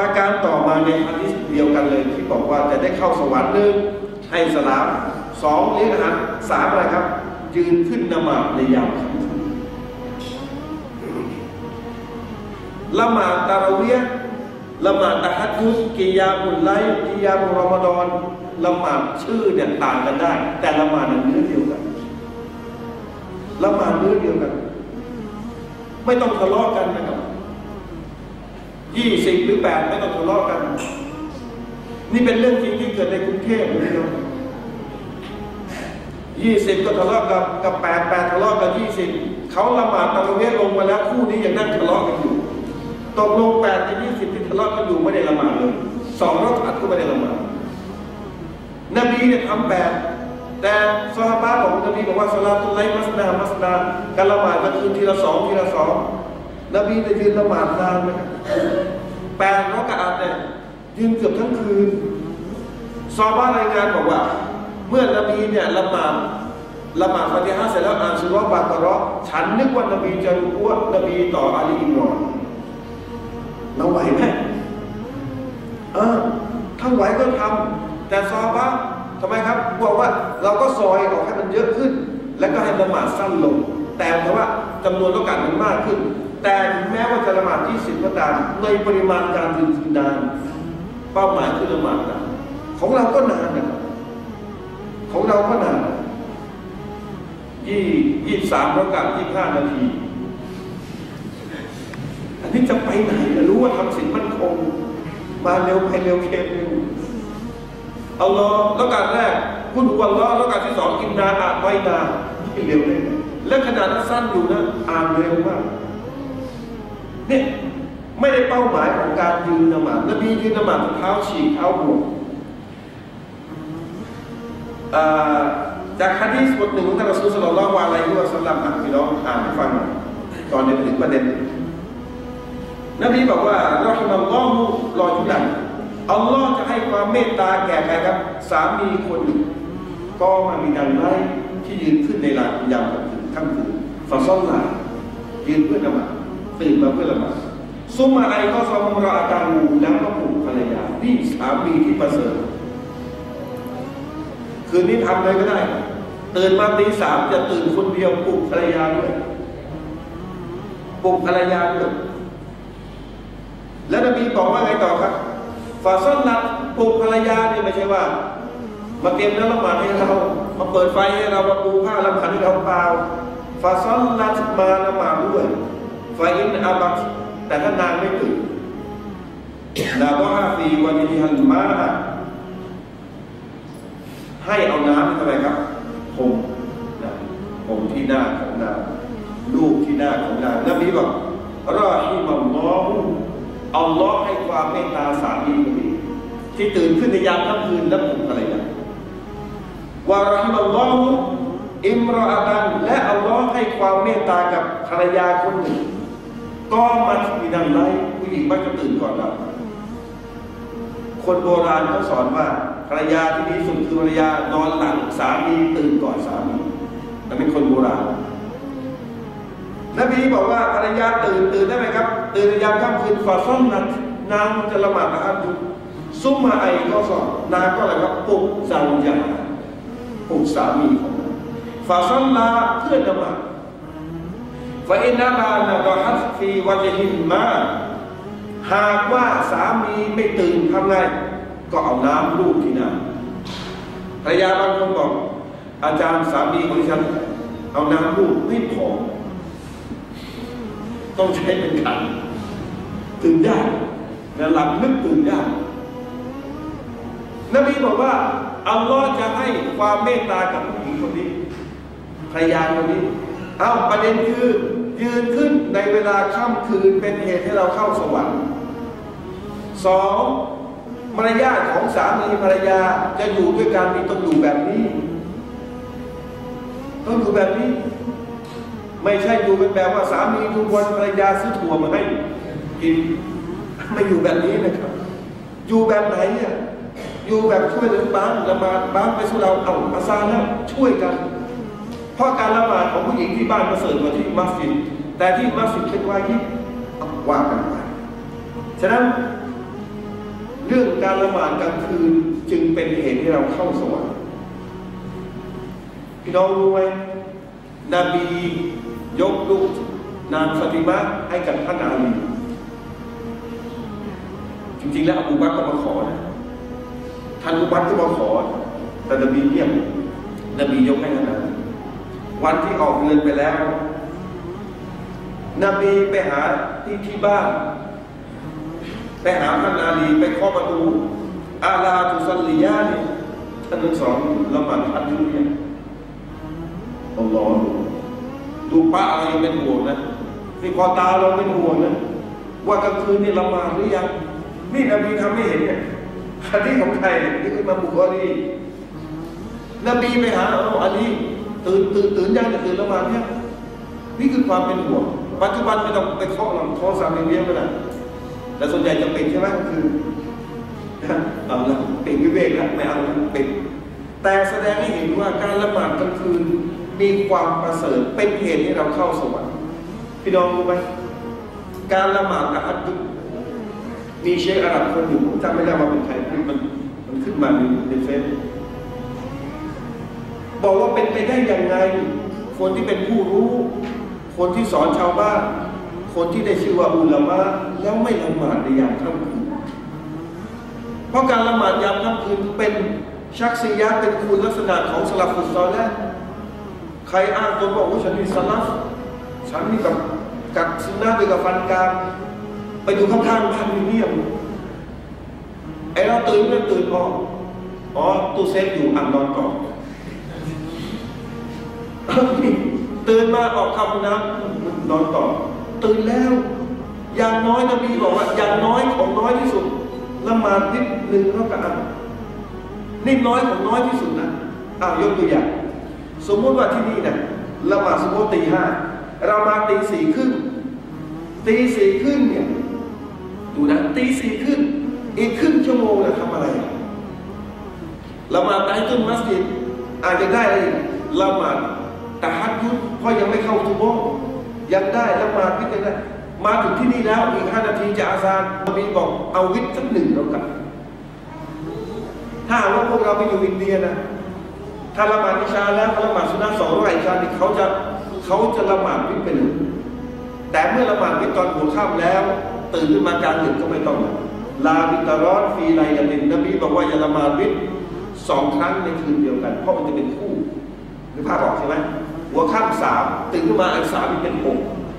ประการต่อมาในหะดีษเดียวกันเลยที่บอกว่าจะได้เข้าสวรรค์หนึ่งให้สลามสองเลี้ยงอาหารสามอะไรครับยืนขึ้นละหมาดในยามค่ำคืนละหมาดตะเราะวีห์ละหมาดตะฮัจญุดกิยามุลไลล์กิยามุรอมฎอนละหมาดชื่อเนี่ยต่างกันได้แต่ละหมาดเนื้อเดียวกันละหมาดเนื้อเดียวกันไม่ต้องทะเลาะกันนะครับ20 หรือ 8ไม่ต้องทะเลาะกันนี่เป็นเรื่องจริงที่เกิดในกรุงเทพนะครับ20ก็ทะเลาะกับ8ทะเลาะกับ20เขาละหมาดตะเราะวีห์ลงมาแล้วคู่นี้ยังนั่งทะเลาะกันอยู่ตกลง8กับ20ที่ทะเลาะกันอยู่ไม่ได้ละหมาดเลย2รอกอัดก็ไม่ได้ละหมาดนบีเนี่ยทำแบบแต่ซอฮาบะห์ของนบีบอกว่าศอลาตุลไลล์มัสนาการละหมาดก็คือทีละ2นบีจะยืนละหมาดนานไหม8รอกอัดเนี่ยยืนเกือบทั้งคืนซอฮาบะห์รายงานบอกว่าเมื่อนบีเนี่ยละหมาดฟาติฮะห์เสร็จแล้วอ่านซูเราะห์บะเกาะเราะห์ฉันนึกว่านบีจะรู้ว่านบีต่ออาลีอิมรอนเราไหวไหมถ้าไหวก็ทำแต่ซอฮาบะห์ทำไมครับบอกว่าเราก็ซอยออกให้มันเยอะขึ้นแล้วก็ให้ละหมาดสั้นลงแต่ว่าจำนวนโอกาสมันมากขึ้นแต่ถึงแม้ว่าจะละหมาด20ก็ตามในปริมาณการยืนนานเป้าหมายคือละหมาดนานของเราก็นานนะครับของเราก็นาน23รอกะ25 นาทีอันนี้จะไปไหนรู้ว่าทำสิ่งมั่นคงมาเร็วไปเร็วเค็มอัลลอฮ์รอกะแรกคุณฮุวัลลอฮ์รอกะที่2อินนาอะไวนาที่เร็วเลยและขนาดนั้นสั้นอยู่นะอ่านเร็วมากเนี่ยไม่ได้เป้าหมายของการยืนละหมาดนบียืนละหมาดเท้าฉีกเท้าบวกจากฮะดีษบทหนึ่งของท่านรอซูล ศ็อลลัลลอฮุอะลัยฮิวะซัลลัมพี่น้องอ่านให้ฟังก่อนจะถึงประเด็นนบีบอกว่ารอฮิมัลลอฮุรอจุลันอัลลอฮ์จะให้ความเมตตาแก่ใครครับสามีคนหนึ่งก็มามีการไล่ที่ยืนขึ้นในลานยามค่ำคืนฟาซอลลายืนเพื่อละหมาดตื่นมาเพื่อละหมาดซุมมาไอก็ซอมรออาการูแล้วก็ปลุกภรรยานี่สามีที่ประเสริฐคืนนี้ทำเลยก็ได้ตื่นมาตี 3จะตื่นคนเดียวปลุกภรรยาด้วยปลุกภรรยาด้วยแล้วนบีบอกว่าไงต่อครับฟาซอลลัตปลุกภรรยาเนี่ยไม่ใช่ว่ามาเตรียมน้ำละหมาดให้เรามาเปิดไฟให้เรามาปูผ้าละหมาดให้เราเปล่าฟาซอลลัตมาละหมาดด้วยไฟอินอาบัตแต่ถ้านางไม่ตื่นลาบะฮาฟีวันยิฮัลมาให้เอาน้ำทำไมครับผมที่หน้าของนางลูกที่หน้าของนางนบีบอกรอฮิมัลลอฮุอัลลอฮ์ให้ความเมตตาสามีคนนี้ที่ตื่นขึ้นในยามค่ำคืนและปลุกภรรยาวะรอฮิมัลลอฮุอิมรออะตันและอัลลอฮ์ให้ความเมตตากับภรรยาคนหนึ่งก็มามีดังไรผู้หญิงมักจะตื่นก่อนเราคนโบราณเขาสอนว่าภรรยาที่ดีสุดคือภรรยานอนหลังสามีตื่นก่อนสามีนั่นเป็นคนโบราณนบีบอกว่าภรรยาตื่นได้ไหมครับตื่นในยามค่ำคืนฟาซ่อนนั้นนางจะละหมาดอะฮัจญุดซุมมาไอก็สอนนางก็อะไรครับปลุกซาวญาปลุกสามีของนางฟาซ่อนลาเพื่อละหมาดฟาอินนาบานะดอฮัตฟีวะจฮิมมาหากว่าสามีไม่ตื่นทำไงก็เอาน้ำลูบที่หน้าภรรยาบางคนบอกอาจารย์สามีของฉันเอาน้ำลูบไม่พอต้องใช้เป็นขันตื่นยากและหลับนึกตื่นยากนบีบอกว่าอัลลอฮ์จะให้ความเมตตากับผู้หญิงคนนี้ภรรยาคนนี้ประเด็นคือยืนขึ้นในเวลาค่ำคืนเป็นเหตุให้เราเข้าสวรรค์2มารยาทของสามีภรรยาจะอยู่ด้วยกันต้องอยู่แบบนี้ต้องอยู่แบบนี้ไม่ใช่อยู่เป็นแบบว่าสามีทุกวันภรรยาซื้อถั่วมาให้กินไม่อยู่แบบนี้นะครับอยู่แบบไหนเนี่ยอยู่แบบช่วยเหลือบ้านละหมาดบ้านไปสู่เราเอาอาซาแล้วช่วยกันเพราะการละหมาดของผู้หญิงที่บ้านประเสริฐกว่าที่มัสยิดแต่ที่มัสยิดเป็นวาญิบว่ากันไปฉะนั้น เรื่องการละหมาดกลางคืนจึงเป็นเหตุให้เราเข้าสวรรค์พี่น้องรู้ไหมนบียกลูกนางฟาติมะให้กับท่านอาลีจริงๆแล้วอบูบักรก็มาขอนะท่านอบูบักรก็มาขอแต่นบีเงียบนบียกให้ท่านอาลีวันที่ออกเรือนไปแล้วนบีไปหาที่บ้านไปหาท่านอาลีไปเคาะประตูอาลาตุซัลลียานี่ท่านทั้งสองละหมาดทัดอยู่เนี่ยอัลลอฮฺดูป้าเรายังเป็นห่วงนะที่พอตาเราเป็นห่วงนะว่ากลางคืนนี่ละหมาดหรือยังนี่นบีทำไม่เห็นเนี่ยฮะดีษของใครนี่คือมาบุคอรีนบีไปหาอาลีตื่นยังจะตื่นละหมาดเนี่ยนี่คือความเป็นห่วงปัจจุบันไม่ต้องไปเคาะหลังโทรศัพท์เลี้ยงก็ได้แต่ส่วนใหญ่จะปิดใช่ไหมคือเอาละปิดวิเวกแล้วไม่เอาปิดแต่แสดงให้เห็นว่าการละหมาดกลางคืนมีความประเสริฐเป็นเหตุให้เราเข้าสวรรค์พี่น้องรู้ไหมการละหมาดตะฮัจญุดมีเชคอาหรับคนหนึ่งผมจำไม่ได้ว่าเป็นใครมันขึ้นมาในเฟซบอกว่าเป็นไปได้ยังไงคนที่เป็นผู้รู้คนที่สอนชาวบ้านคนที่ได้ชื่อว่าอุลามะแล้วไม่ละหมาดในยามค่ำคืนเพราะการละหมาดยามค่ำคืนเป็นชักซิยะเป็นคุณลักษณะของสลับฟุตซอลแล้วใครอ้างตัวบอกว่าฉันมีสลับฉันนี่กับกัดซินนาไปกับฟันกามไปอยู่ข้างๆพันเงียบไอ้เราตื่นไม่ตื่นพอตู้เซฟอยู่อ่างนอนก่อนตื่นมาออกคำน้ำนอนต่อตื่นแล้วอย่างน้อยนบีบอกว่าอย่างน้อยของน้อยที่สุดละหมาดนิดหนึ่งเท่ากับนี่น้อยของน้อยที่สุดนะยกตัวอย่างสมมติว่าที่นี่นะละหมาดสมมติตีห้าเรามาตีสี่ครึ่งเนี่ยดูนะตีสี่ครึ่งอีกครึ่งชั่วโมงนะทำอะไรละหมาดตะฮัจญุดมัสยิดอาจจะได้อะไรละหมาดตะฮัจญุดเพราะยังไม่เข้าซุบฮ์ยังได้ละหมาดวิตรได้มาถึงที่นี่แล้วอีก5 นาทีจะอาซานนบีบอกเอาวิตรสัก1แล้วกันถ้าว่าพวกเราไปอยู่อินเดียนะถ้าละหมาดอิชาแล้วละหมาดซุนนะห์2 รอกะอะห์อิชานี่เขาจะละหมาดวิตรไปเลยแต่เมื่อละหมาดวิตรตอนหัวค่ำแล้วตื่นขึ้นมากลางดึกก็ไม่ต้องลาบิตรอดฟีไลละลินนบีบอกว่าอย่าละหมาดวิตร2 ครั้งในคืนเดียวกันเพราะมันจะเป็นคู่หรือภาพออกใช่ไหมหัวค่ำ3ตื่นขึ้นมาอัน3เป็น6